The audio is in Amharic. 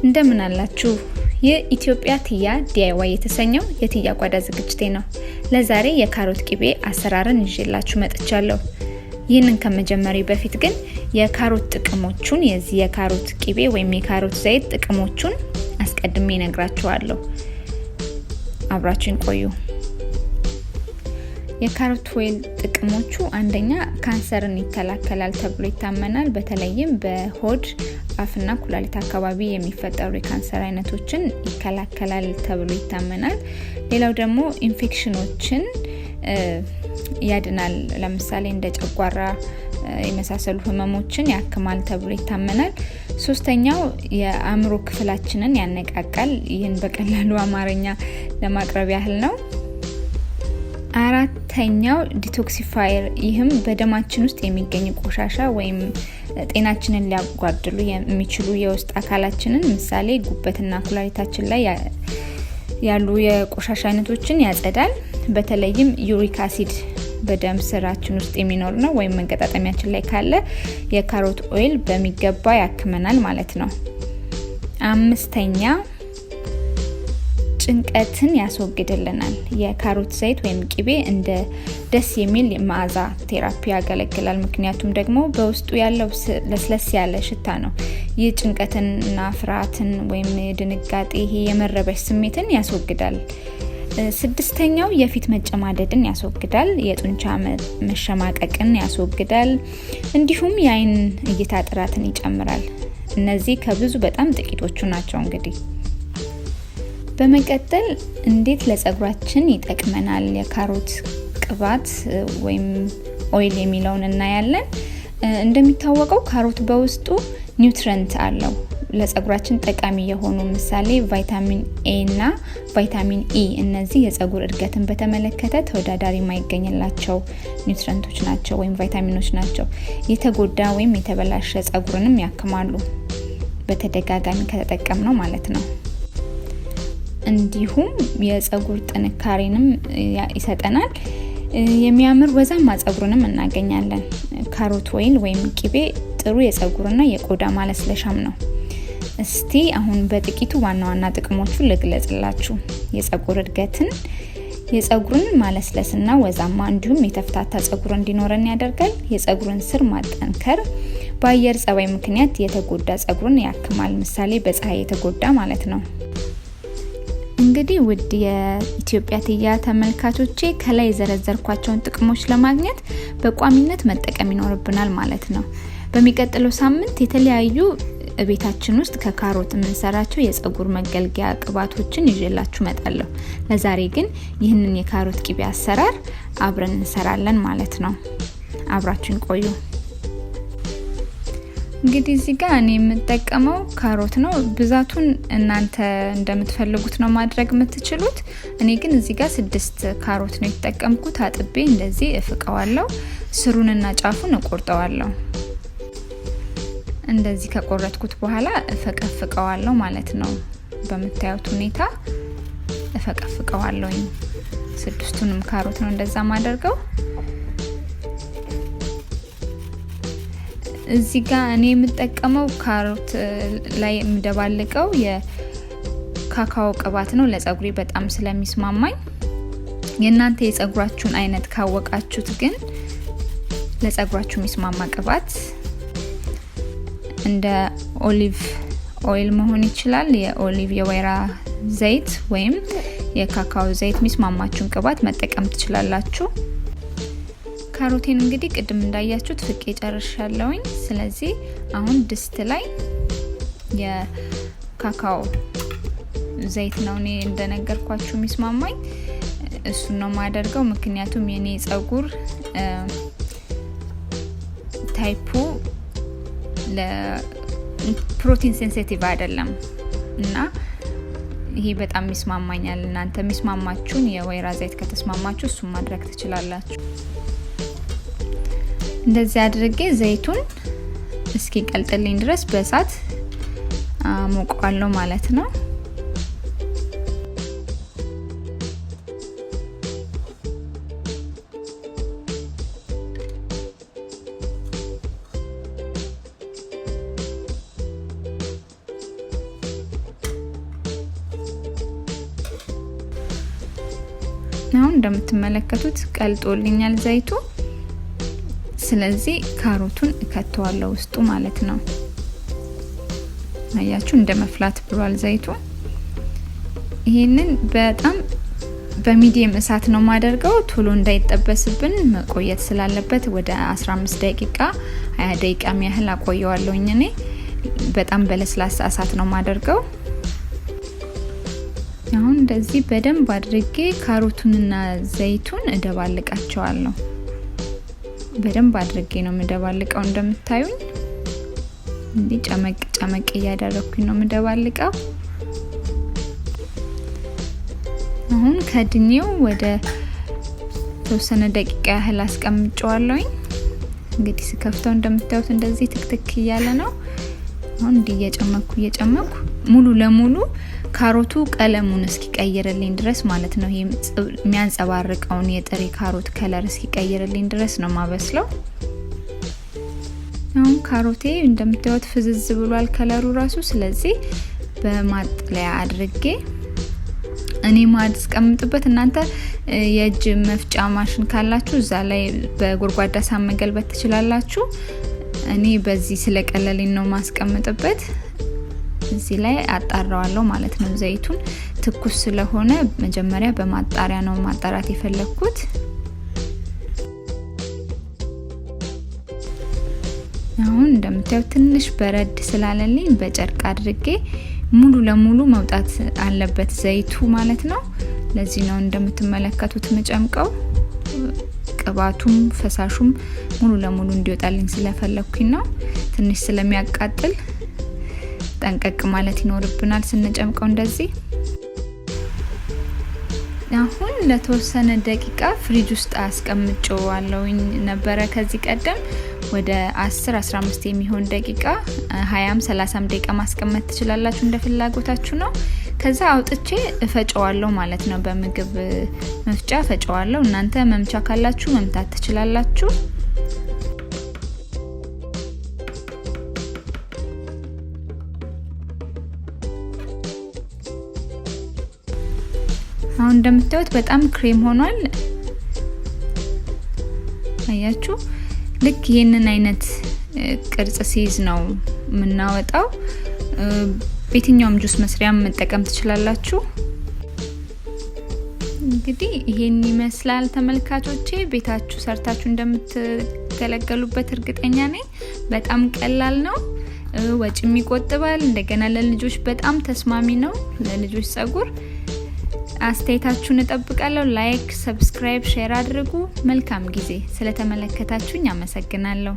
እንደምን አላችሁ? የኢትዮጵያ ቲያ ዲአይዋይ የተሰኘው የቲያ ጓዳ ዝግጅቴ ነው። ለዛሬ የካሮት ቂቤ አሰራርን ይዤላችሁ መጥቻለሁ። ይህንን ከመጀመሪያ በፊት ግን የካሮት ጥቅሞቹን የዚህ የካሮት ቂቤ ወይም የካሮት ዘይት ጥቅሞቹን አስቀድሜ እነግራችኋለሁ። አብራችሁን ቆዩ። የካሮት ኦይል ጥቅሞቹ አንደኛ ካንሰርን ይከላከላል ተብሎ ይታመናል። በተለይም በሆድ አፍና ኩላሊት አካባቢ የሚፈጠሩ የካንሰር አይነቶችን ይከላከላል ተብሎ ይታመናል። ሌላው ደግሞ ኢንፌክሽኖችን ያድናል። ለምሳሌ እንደ ጨጓራ የመሳሰሉ ህመሞችን ያክማል ተብሎ ይታመናል። ሶስተኛው የአእምሮ ክፍላችንን ያነቃቃል። ይህን በቀላሉ አማርኛ ለማቅረብ ያህል ነው። አራተኛው ዲቶክሲፋየር፣ ይህም በደማችን ውስጥ የሚገኝ ቆሻሻ ወይም ጤናችንን ሊያጓድሉ የሚችሉ የውስጥ አካላችንን ምሳሌ ጉበትና ኩላሊታችን ላይ ያሉ የቆሻሻ አይነቶችን ያጸዳል። በተለይም ዩሪክ አሲድ በደም ስራችን ውስጥ የሚኖር ነው ወይም መገጣጠሚያችን ላይ ካለ የካሮት ኦይል በሚገባ ያክመናል ማለት ነው። አምስተኛ ጭንቀትን ያስወግድልናል። የካሮት ዘይት ወይም ቂቤ እንደ ደስ የሚል መዓዛ ቴራፒ ያገለግላል። ምክንያቱም ደግሞ በውስጡ ያለው ለስለስ ያለ ሽታ ነው። ይህ ጭንቀትንና ፍርሃትን ወይም ድንጋጤ የመረበሽ ስሜትን ያስወግዳል። ስድስተኛው የፊት መጨማደድን ያስወግዳል። የጡንቻ መሸማቀቅን ያስወግዳል። እንዲሁም የአይን እይታ ጥራትን ይጨምራል። እነዚህ ከብዙ በጣም ጥቂቶቹ ናቸው። እንግዲህ በመቀጠል እንዴት ለፀጉራችን ይጠቅመናል የካሮት ቅባት ወይም ኦይል የሚለውን እናያለን። እንደሚታወቀው ካሮት በውስጡ ኒውትሪየንት አለው ለፀጉራችን ጠቃሚ የሆኑ ምሳሌ ቫይታሚን ኤ እና ቫይታሚን ኢ። እነዚህ የፀጉር እድገትን በተመለከተ ተወዳዳሪ የማይገኝላቸው ኒውትሪየንቶች ናቸው ወይም ቫይታሚኖች ናቸው። የተጎዳ ወይም የተበላሸ ፀጉርንም ያክማሉ በተደጋጋሚ ከተጠቀምነው ማለት ነው። እንዲሁም የፀጉር ጥንካሬንም ይሰጠናል። የሚያምር ወዛማ ፀጉርንም እናገኛለን። ካሮት ኦይል ወይም ቂቤ ጥሩ የፀጉርና የቆዳ ማለስለሻም ነው። እስቲ አሁን በጥቂቱ ዋና ዋና ጥቅሞቹን ልግለጽላችሁ። የፀጉር እድገትን፣ የፀጉርን ማለስለስና ወዛማ እንዲሁም የተፍታታ ፀጉር እንዲኖረን ያደርጋል። የፀጉርን ስር ማጠንከር፣ በአየር ጸባይ ምክንያት የተጎዳ ፀጉርን ያክማል። ምሳሌ በፀሐይ የተጎዳ ማለት ነው። እንግዲህ ውድ የኢትዮጵያ ቲያ ተመልካቾቼ ከላይ የዘረዘርኳቸውን ጥቅሞች ለማግኘት በቋሚነት መጠቀም ይኖርብናል ማለት ነው። በሚቀጥለው ሳምንት የተለያዩ ቤታችን ውስጥ ከካሮት የምንሰራቸው የፀጉር መገልገያ ቅባቶችን ይዤላችሁ እመጣለሁ። ለዛሬ ግን ይህንን የካሮት ቂቤ አሰራር አብረን እንሰራለን ማለት ነው። አብራችሁን ቆዩ። እንግዲህ እዚህ ጋር እኔ የምጠቀመው ካሮት ነው። ብዛቱን እናንተ እንደምትፈልጉት ነው ማድረግ የምትችሉት። እኔ ግን እዚህ ጋር 6 ካሮት ነው የተጠቀምኩት። አጥቤ እንደዚህ እፍቀዋለሁ። ስሩንና ጫፉን እቆርጠዋለሁ። እንደዚህ ከቆረጥኩት በኋላ እፈቀፍቀዋለሁ ማለት ነው። በምታዩት ሁኔታ እፈቀፍቀዋለሁ። 6ቱንም ካሮት ነው እንደዛ ማደርገው። እዚህ ጋር እኔ የምጠቀመው ካሮት ላይ የምደባልቀው የካካኦ ቅባት ነው። ለፀጉሬ በጣም ስለሚስማማኝ። የእናንተ የፀጉራችሁን አይነት ካወቃችሁት ግን ለፀጉራችሁ የሚስማማ ቅባት እንደ ኦሊቭ ኦይል መሆን ይችላል። የኦሊቭ የወይራ ዘይት ወይም የካካኦ ዘይት የሚስማማችሁን ቅባት መጠቀም ትችላላችሁ። ካሮቴን እንግዲህ ቅድም እንዳያችሁት ፍቄ ጨርሻለሁኝ። ስለዚህ አሁን ድስት ላይ የካካኦ ዘይት ነው እኔ እንደነገርኳችሁ የሚስማማኝ፣ እሱን ነው ማደርገው። ምክንያቱም የኔ ፀጉር ታይፑ ለፕሮቲን ሴንሲቲቭ አይደለም እና ይሄ በጣም ይስማማኛል። እናንተ የሚስማማችሁን የወይራ ዘይት ከተስማማችሁ እሱን ማድረግ ትችላላችሁ። እንደዚህ አድርጌ ዘይቱን እስኪ ቀልጥልኝ ድረስ በእሳት አሞቀዋለሁ ማለት ነው። አሁን እንደምትመለከቱት ቀልጦልኛል ዘይቱ። ስለዚህ ካሮቱን እከተዋለሁ ውስጡ ማለት ነው። አያችሁ እንደመፍላት ብሏል ዘይቱ። ይሄንን በጣም በሚዲየም እሳት ነው ማደርገው ቶሎ እንዳይጠበስብን መቆየት ስላለበት ወደ 15 ደቂቃ 20 ደቂቃ ያህል አቆየዋለሁኝ። እኔ በጣም በለስላሳ እሳት ነው ማደርገው። አሁን እንደዚህ በደንብ አድርጌ ካሮቱንና ዘይቱን እደባልቃቸዋለሁ። በደንብ አድርጌ ነው መደባልቀው እንደምታዩኝ። እንዲህ ጨመቅ እያደረኩኝ ነው መደባልቀው። አሁን ከድኜው ወደ ተወሰነ ደቂቃ ያህል አስቀምጨዋለሁኝ። እንግዲህ ስከፍተው እንደምታዩት እንደዚህ ትክትክ እያለ ነው። አሁን እንዲህ እየጨመኩ ሙሉ ለሙሉ ካሮቱ ቀለሙን እስኪቀይርልኝ ድረስ ማለት ነው። ይሄ የሚያንጸባርቀውን የጥሬ ካሮት ከለር እስኪቀይርልኝ ድረስ ነው ማበስለው። አሁን ካሮቴ እንደምታዩት ፍዝዝ ብሏል ከለሩ ራሱ። ስለዚህ በማጥለያ አድርጌ እኔ ማስቀምጥበት፣ እናንተ የእጅ መፍጫ ማሽን ካላችሁ እዛ ላይ በጎርጓዳ ሳህን መገልበጥ ትችላላችሁ። እኔ በዚህ ስለቀለልኝ ነው ማስቀምጥበት። እዚህ ላይ አጣራዋለሁ ማለት ነው። ዘይቱን ትኩስ ስለሆነ መጀመሪያ በማጣሪያ ነው ማጣራት የፈለኩት። አሁን እንደምታዩት ትንሽ በረድ ስላለልኝ በጨርቅ አድርጌ ሙሉ ለሙሉ መውጣት አለበት ዘይቱ ማለት ነው። ለዚህ ነው እንደምትመለከቱት መጨምቀው ቅባቱም ፈሳሹም ሙሉ ለሙሉ እንዲወጣልኝ ስለፈለኩኝ ነው። ትንሽ ስለሚያቃጥል ጠንቀቅ ማለት ይኖርብናል ስንጨምቀው እንደዚህ። አሁን ለተወሰነ ደቂቃ ፍሪጅ ውስጥ አስቀምጬዋለሁኝ ነበረ ከዚህ ቀደም ወደ 10-15 የሚሆን ደቂቃ 20-30 ደቂቃ ማስቀመጥ ትችላላችሁ እንደ ፍላጎታችሁ ነው። ከዛ አውጥቼ እፈጨዋለሁ ማለት ነው። በምግብ መፍጫ እፈጨዋለሁ። እናንተ መምቻ ካላችሁ መምታት ትችላላችሁ። አሁን እንደምታዩት በጣም ክሬም ሆኗል። አያችሁ? ልክ ይሄንን አይነት ቅርጽ ሲይዝ ነው የምናወጣው። በየትኛውም ጁስ መስሪያ መጠቀም ትችላላችሁ። እንግዲህ ይሄን ይመስላል ተመልካቾቼ። ቤታችሁ ሰርታችሁ እንደምትገለገሉበት እርግጠኛ ነኝ። በጣም ቀላል ነው፣ ወጪም ይቆጥባል። እንደገና ለልጆች በጣም ተስማሚ ነው። ለልጆች ፀጉር አስተያየታችሁን እጠብቃለሁ። ላይክ፣ ሰብስክራይብ፣ ሼር አድርጉ። መልካም ጊዜ። ስለተመለከታችሁኝ አመሰግናለሁ።